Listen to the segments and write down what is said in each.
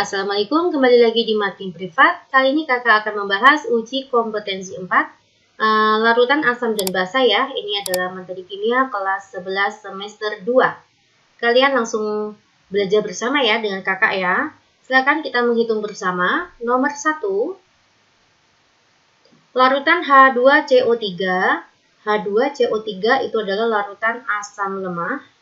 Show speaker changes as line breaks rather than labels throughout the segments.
Assalamualaikum, kembali lagi di Makin Privat. Kali ini kakak akan membahas uji kompetensi 4 larutan asam dan basa ya. Ini adalah materi kimia kelas 11 semester 2. Kalian langsung belajar bersama ya dengan kakak ya. Silakan kita menghitung bersama. Nomor 1, larutan H2CO3. H2CO3 itu adalah larutan asam lemah.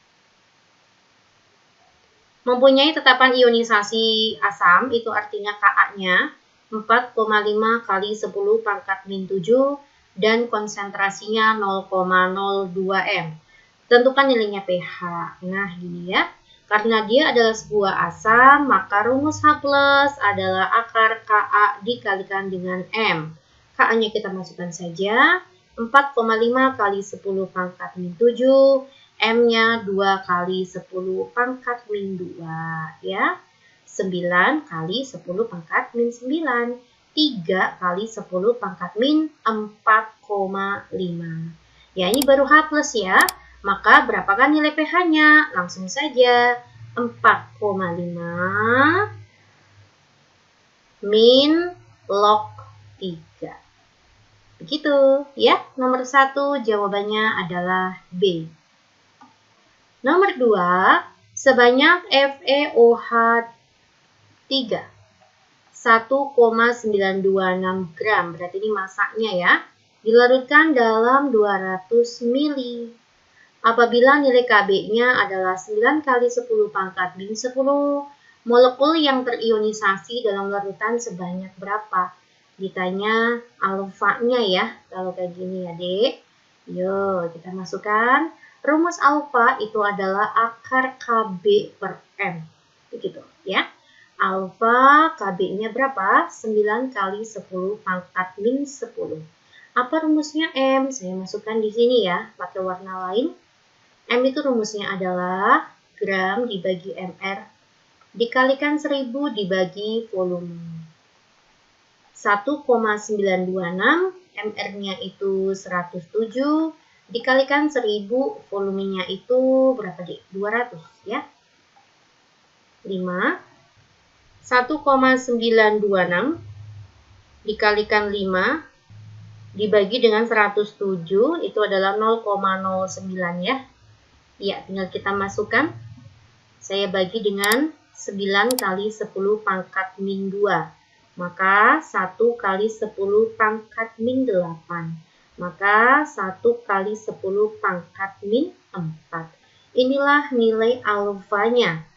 Mempunyai tetapan ionisasi asam, itu artinya Ka-nya 4,5 kali 10 pangkat min 7 dan konsentrasinya 0,02 m. Tentukan nilainya pH. Nah, gini ya. Karena dia adalah sebuah asam, maka rumus H+ adalah akar Ka dikalikan dengan M. Ka-nya kita masukkan saja. 4,5 kali 10 pangkat min 7. M-nya 2 kali 10 pangkat min 2 ya. 9 kali 10 pangkat min 9. 3 kali 10 pangkat min 4,5. Ya, ini baru H+ ya. Maka berapakah nilai pH-nya? Langsung saja 4,5 min log 3. Begitu ya. Nomor 1 jawabannya adalah B. Nomor 2, sebanyak FeOH3 1,926 gram, berarti ini masaknya ya, dilarutkan dalam 200 ml. Apabila nilai Kb-nya adalah 9 kali 10 pangkat min 10, molekul yang terionisasi dalam larutan sebanyak berapa? Ditanya alfanya ya, kalau kayak gini ya dek. Yuk kita masukkan. Rumus alfa itu adalah akar Kb per M. Begitu ya. Alfa Kb-nya berapa? 9 kali 10 pangkat min 10. Apa rumusnya M? Saya masukkan di sini ya, pakai warna lain. M itu rumusnya adalah gram dibagi mr dikalikan 1000 dibagi volume. 1,926, mr-nya itu 107. Dikalikan 1000, volumenya itu berapa dek? 200 ya. 5. 1,926 dikalikan 5 dibagi dengan 107, itu adalah 0,09 ya. Ya, tinggal kita masukkan. Saya bagi dengan 9 kali 10 pangkat min 2. Maka 1 kali 10 pangkat min 8. Maka 1 kali 10 pangkat min 4. Inilah nilai alfanya.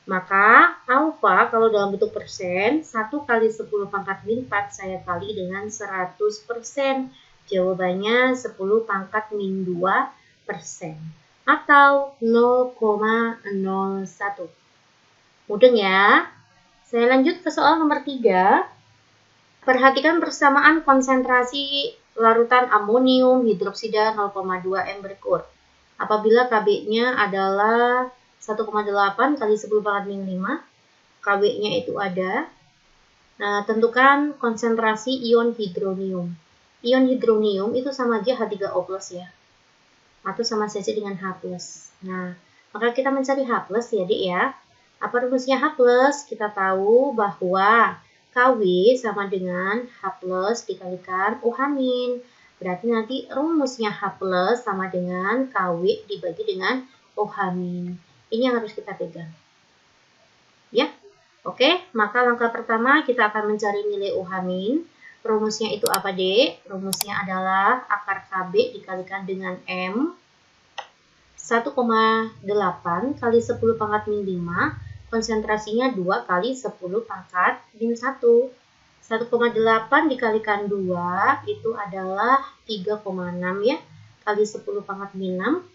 Maka alfa kalau dalam bentuk persen, 1 kali 10 pangkat min 4 saya kali dengan 100%. Jawabannya 10 pangkat min 2%. Atau 0,01. Mudeng ya. Saya lanjut ke soal nomor 3. Perhatikan persamaan konsentrasi larutan amonium hidroksida 0,2 m berikut. Apabila Kb-nya adalah 1,8 kali 10 pangkat min 5, Kb-nya itu ada. Nah, tentukan konsentrasi ion hidronium. Ion hidronium itu sama aja H3O+ ya. Atau sama saja dengan H+. Nah, maka kita mencari H+ ya, Dek ya. Apa rumusnya H+? Kita tahu bahwa Kw sama dengan H+ dikalikan OH-. Berarti nanti rumusnya H+ sama dengan Kw dibagi dengan OH-. Ini yang harus kita pegang. Ya, oke. Maka langkah pertama kita akan mencari nilai OH-. Rumusnya itu apa, Dek? Rumusnya adalah akar Kb dikalikan dengan M. 1,8 kali 10 pangkat min 5. Konsentrasinya 2 kali 10 pangkat min 1. 1,8 dikalikan 2 itu adalah 3,6 ya. Kali 10 pangkat min 6.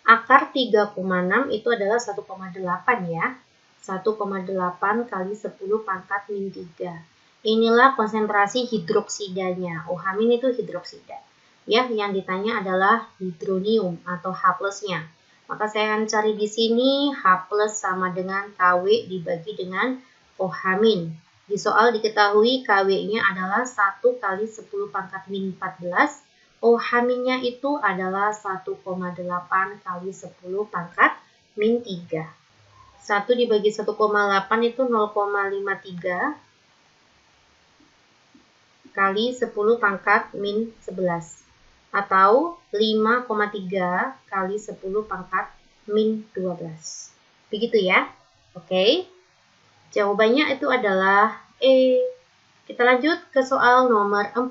Akar 3,6 itu adalah 1,8 ya. 1,8 kali 10 pangkat min 3. Inilah konsentrasi hidroksidanya. OH- itu hidroksida. Ya, yang ditanya adalah hidronium atau H+-nya. Maka saya akan cari di sini H+ sama dengan Kw dibagi dengan OH-. Di soal diketahui Kw-nya adalah 1 kali 10 pangkat min 14. OH-nya itu adalah 1,8 kali 10 pangkat min 3. 1 dibagi 1,8 itu 0,53 kali 10 pangkat min 11. Atau 5,3 kali 10 pangkat min 12. Begitu ya. Oke. Jawabannya itu adalah E. Kita lanjut ke soal nomor 4.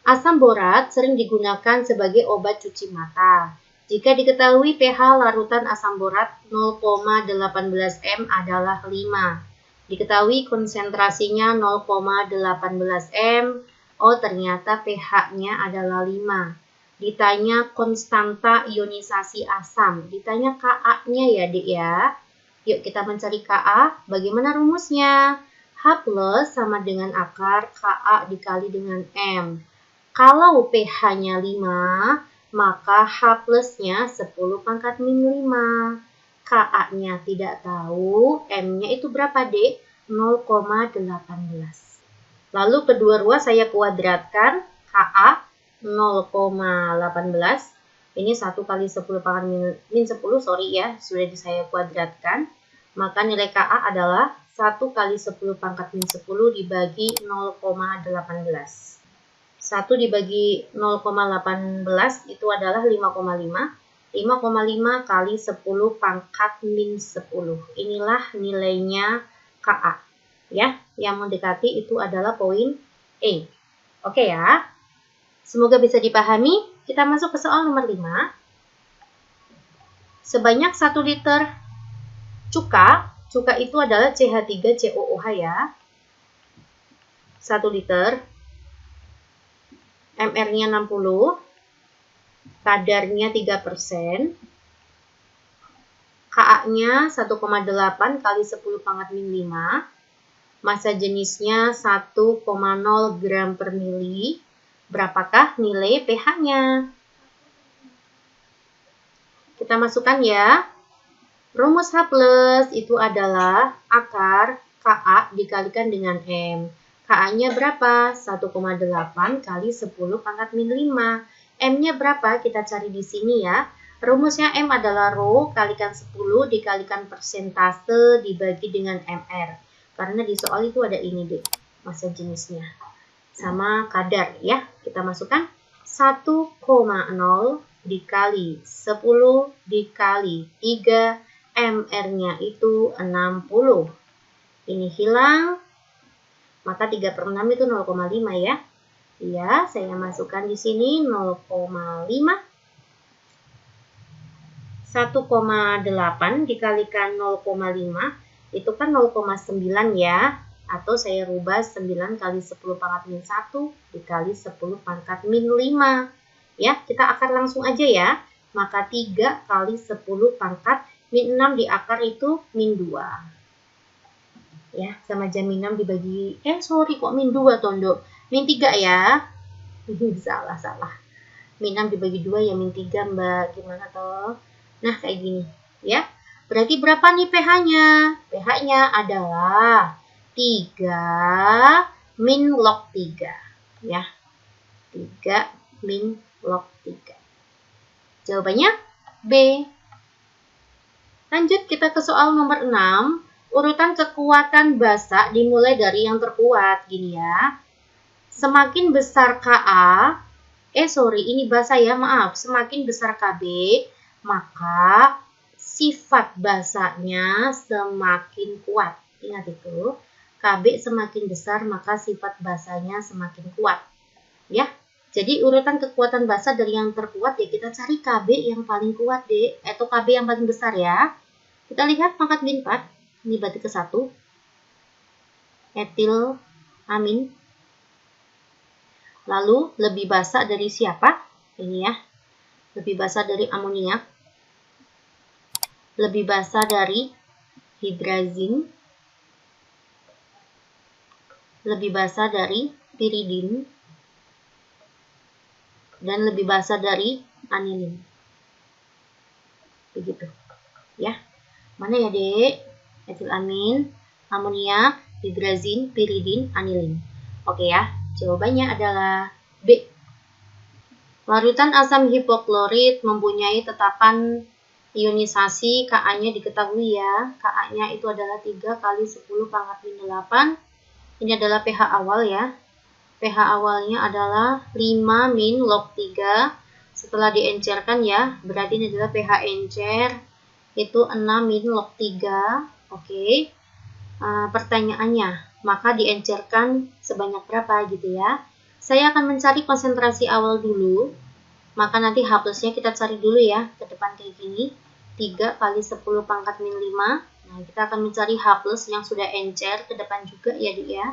Asam borat sering digunakan sebagai obat cuci mata. Jika diketahui pH larutan asam borat 0,18 m adalah 5. Diketahui konsentrasinya 0,18 m. Oh, ternyata pH-nya adalah 5. Ditanya konstanta ionisasi asam. Ditanya Ka-nya ya, Dek ya. Yuk kita mencari Ka. Bagaimana rumusnya? H plus sama dengan akar Ka dikali dengan M. Kalau pH-nya 5, maka H plusnya 10 pangkat min 5. Ka-nya tidak tahu, M-nya itu berapa, Dek? 0,18. Lalu kedua ruas saya kuadratkan, Ka 0,18. Ini 1 kali 10 pangkat min 10, sorry ya, sudah saya kuadratkan. Maka nilai Ka adalah 1 kali 10 pangkat min 10 dibagi 0,18. 1 dibagi 0,18 itu adalah 5,5. 5,5 kali 10 pangkat min 10. Inilah nilainya Ka. Ya, yang mendekati itu adalah poin E. Oke ya. Semoga bisa dipahami. Kita masuk ke soal nomor 5. Sebanyak 1 liter cuka itu adalah CH3COOH ya. 1 liter. MR-nya 60. Kadarnya 3%. Ka-nya 1,8 kali 10 pangkat min 5. Massa jenisnya 1,0 gram per mili. Berapakah nilai pH-nya? Kita masukkan ya. Rumus H plus itu adalah akar Ka dikalikan dengan M. Ka-nya berapa? 1,8 kali 10 pangkat min 5. M-nya berapa? Kita cari di sini ya. Rumusnya M adalah rho kalikan 10 dikalikan persentase dibagi dengan MR. Karena di soal itu ada ini deh, massa jenisnya. Sama kadar ya. Kita masukkan 1,0 dikali 10 dikali 3. MR-nya itu 60. Ini hilang. Maka 3 per 6 itu 0,5 ya. Iya, saya masukkan di sini 0,5. 1,8 dikalikan 0,5 itu kan 0,9 ya. Atau saya rubah 9 kali 10 pangkat min 1 dikali 10 pangkat min 5. Ya, kita akar langsung aja ya. Maka 3 kali 10 pangkat min 6 di akar itu min 2. Ya, sama aja min 6 dibagi, sorry kok min 2 Tondo. Min 3 ya. Salah. Min 6 dibagi 2 ya min 3 Mbak. Gimana toh? Nah, kayak gini. Ya. Berarti berapa nih pH-nya? pH-nya adalah 3 min log 3. Ya. 3 min log 3. Jawabannya B. Lanjut kita ke soal nomor 6. Urutan kekuatan basa dimulai dari yang terkuat. Gini ya. Semakin besar Ka, ini basa ya, maaf. Semakin besar Kb, maka sifat basanya semakin kuat. Ingat itu. Kb semakin besar, maka sifat basanya semakin kuat. Ya. Jadi urutan kekuatan basa dari yang terkuat ya kita cari Kb yang paling kuat deh. Atau Kb yang paling besar ya. Kita lihat pangkat min 4. Ini berarti ke 1. Etil amin. Lalu lebih basa dari siapa? Ini ya. Lebih basa dari amoniak. Lebih basa dari hidrazin. Lebih basa dari piridin. Dan lebih basa dari anilin. Begitu. Ya. Mana ya, Dek? Etilamin, amoniak, hidrazin, piridin, anilin. Oke ya, jawabannya adalah B. Larutan asam hipoklorit mempunyai tetapan ionisasi Ka-nya diketahui ya. Ka-nya itu adalah 3 kali 10 pangkat min 8. Ini adalah pH awal ya. pH awalnya adalah 5 min log 3. Setelah diencerkan ya, berarti ini adalah pH encer. Itu 6 min log 3. Oke. Pertanyaannya, maka diencerkan sebanyak berapa gitu ya. Saya akan mencari konsentrasi awal dulu. Maka nanti H plusnya kita cari dulu ya, ke depan kayak gini. 3 kali 10 pangkat min 5. Nah, kita akan mencari H plus yang sudah encer ke depan juga ya dia ya.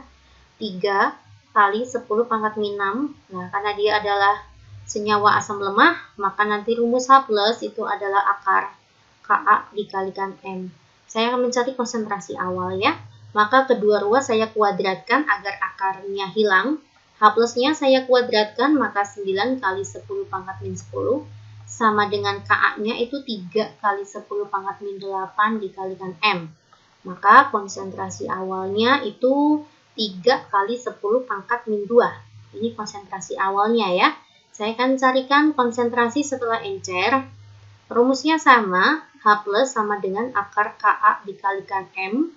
3 kali 10 pangkat min 6. Nah, karena dia adalah senyawa asam lemah, maka nanti rumus H plus itu adalah akar Ka dikalikan M. Saya akan mencari konsentrasi awal ya. Maka kedua ruas saya kuadratkan agar akarnya hilang. H plusnya saya kuadratkan, maka 9 kali 10 pangkat min 10 sama dengan Ka-nya itu 3 kali 10 pangkat min 8 dikalikan M. Maka konsentrasi awalnya itu 3 kali 10 pangkat min 2. Ini konsentrasi awalnya ya. Saya akan carikan konsentrasi setelah encer. Rumusnya sama, H plus sama dengan akar Ka dikalikan M.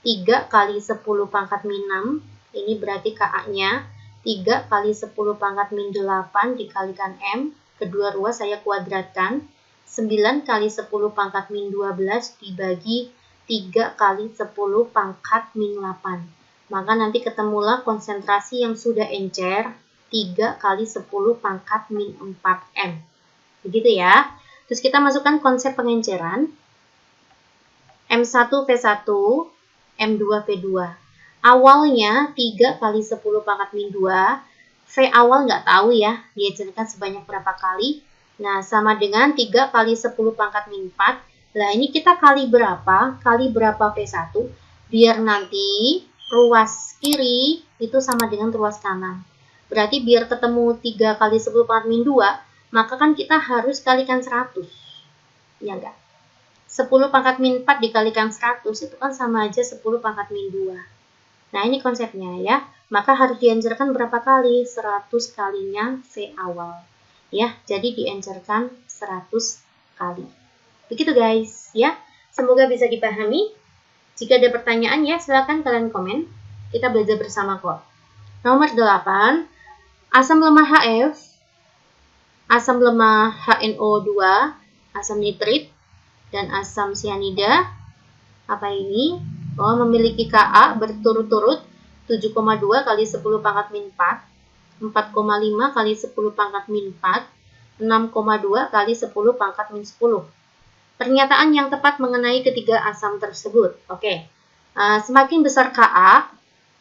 3 kali 10 pangkat min 6. Ini berarti Ka-nya 3 kali 10 pangkat min 8 dikalikan M. Kedua ruas saya kuadratkan. 9 kali 10 pangkat min 12 dibagi 3 kali 10 pangkat min 8. Maka nanti ketemulah konsentrasi yang sudah encer 3 kali 10 pangkat min 4M. Begitu ya. Terus kita masukkan konsep pengenceran. M1V1, M2V2. Awalnya 3 kali 10 pangkat min 2. V awal nggak tahu ya, diencerkan sebanyak berapa kali. Nah, sama dengan 3 kali 10 pangkat min 4. Nah, ini kita kali berapa? Kali berapa V1? Biar nanti ruas kiri itu sama dengan ruas kanan. Berarti biar ketemu 3 kali 10 pangkat min 2, maka kan kita harus kalikan 100. Ya enggak? 10 pangkat min 4 dikalikan 100 itu kan sama aja 10 pangkat min 2. Nah, ini konsepnya ya. Maka harus diencerkan berapa kali? 100 kalinya V awal. Ya, jadi diencerkan 100 kali. Begitu guys, ya. Semoga bisa dipahami. Jika ada pertanyaan ya, silakan kalian komen. Kita belajar bersama kok. Nomor 8, asam lemah HF, asam lemah HNO2, asam nitrit, dan asam sianida. Apa ini? Oh, memiliki Ka berturut-turut 7,2 kali 10 pangkat min 4, 4,5 kali 10 pangkat min 4, 6,2 kali 10 pangkat min 10. Pernyataan yang tepat mengenai ketiga asam tersebut. Oke. Semakin besar Ka,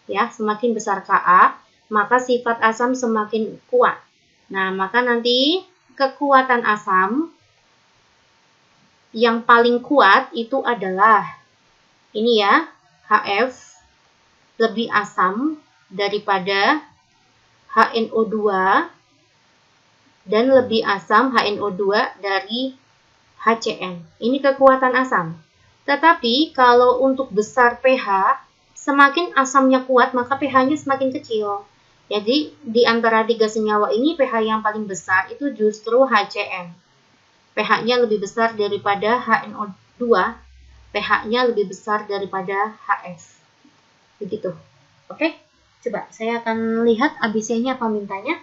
ya, semakin besar Ka, maka sifat asam semakin kuat. Nah, maka nanti kekuatan asam yang paling kuat itu adalah ini ya, HF lebih asam daripada HNO2 dan lebih asam HNO2 dari HCN. Ini kekuatan asam. Tetapi kalau untuk besar pH, semakin asamnya kuat maka pH-nya semakin kecil. Jadi di antara tiga senyawa ini pH yang paling besar itu justru HCN. pH-nya lebih besar daripada HNO2, pH-nya lebih besar daripada HF. Begitu. Oke, coba saya akan lihat ABC-nya apa mintanya.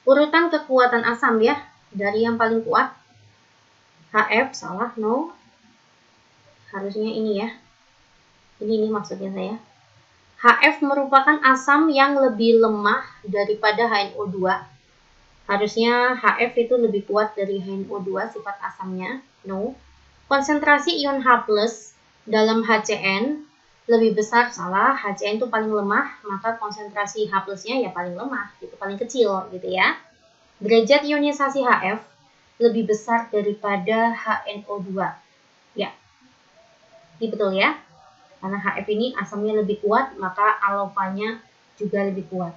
Urutan kekuatan asam ya, dari yang paling kuat. HF, salah, no. Harusnya ini ya. Ini maksudnya saya. HF merupakan asam yang lebih lemah daripada HNO2. Harusnya HF itu lebih kuat dari HNO2 sifat asamnya, no. Konsentrasi ion H+ dalam HCN lebih besar, salah, HCN itu paling lemah, maka konsentrasi H+-nya ya paling lemah, itu paling kecil gitu ya. Derajat ionisasi HF lebih besar daripada HNO2. Ya. Ini betul ya. Karena HF ini asamnya lebih kuat, maka alfanya juga lebih kuat.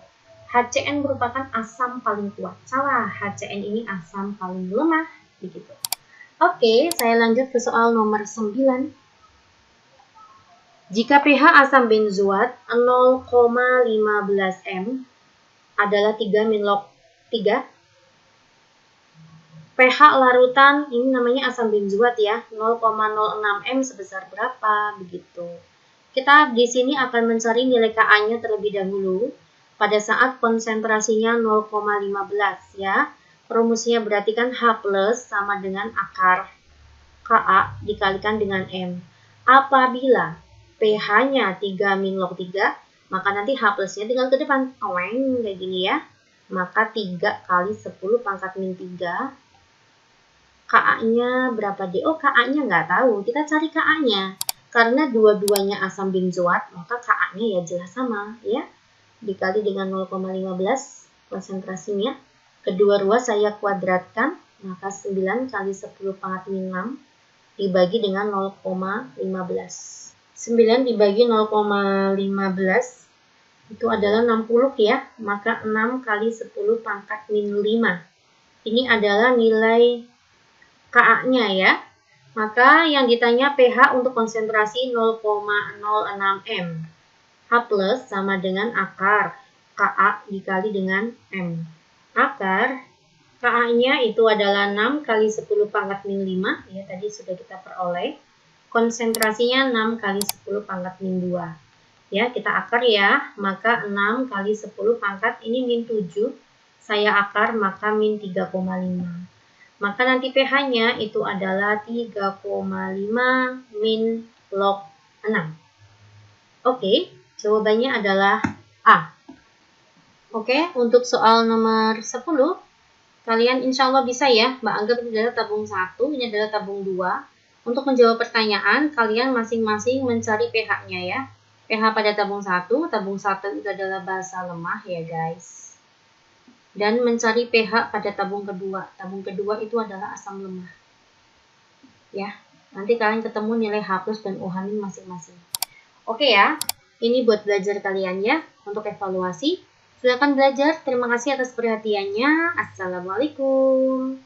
HCN merupakan asam paling kuat. Salah, HCN ini asam paling lemah, begitu. Oke, saya lanjut ke soal nomor 9. Jika pH asam benzoat 0,15 M adalah 3 min log 3, pH larutan ini namanya asam benzoat ya, 0,06 M sebesar berapa begitu. Kita di sini akan mencari nilai Ka-nya terlebih dahulu pada saat konsentrasinya 0,15 ya. Rumusnya berarti kan H plus sama dengan akar Ka dikalikan dengan M. Apabila pH-nya 3 log 3, maka nanti H plusnya tinggal ke depan. Kayak gini ya. Maka 3 kali 10 pangkat min 3. Ka-nya berapa deh? Oh, Ka-nya nggak tahu. Kita cari Ka-nya. Karena dua-duanya asam benzoat, maka Ka-nya ya jelas sama ya. Dikali dengan 0,15 konsentrasinya. Kedua ruas saya kuadratkan, maka 9 kali 10 pangkat min 6 dibagi dengan 0,15. 9 dibagi 0,15 itu adalah 60 ya, maka 6 kali 10 pangkat min 5. Ini adalah nilai Ka-nya ya. Maka yang ditanya pH untuk konsentrasi 0,06 M. H plus sama dengan akar Ka dikali dengan M. Akar Ka-nya itu adalah 6 kali 10 pangkat min 5. Ya, tadi sudah kita peroleh. Konsentrasinya 6 kali 10 pangkat min 2. Ya, kita akar ya. Maka 6 kali 10 pangkat ini min 7. Saya akar maka min 3,5. Maka nanti pH-nya itu adalah 3,5 min log 6. Oke, jawabannya adalah A. Oke, untuk soal nomor 10, kalian insya Allah bisa ya. Mbak anggap ini adalah tabung 1, ini adalah tabung 2. Untuk menjawab pertanyaan, kalian masing-masing mencari pH-nya ya. pH pada tabung 1 itu adalah basa lemah ya guys. Dan mencari pH pada tabung kedua. Tabung kedua itu adalah asam lemah. Ya, nanti kalian ketemu nilai H plus dan OH min masing-masing. Oke ya, ini buat belajar kalian ya, untuk evaluasi. Silakan belajar. Terima kasih atas perhatiannya. Assalamualaikum.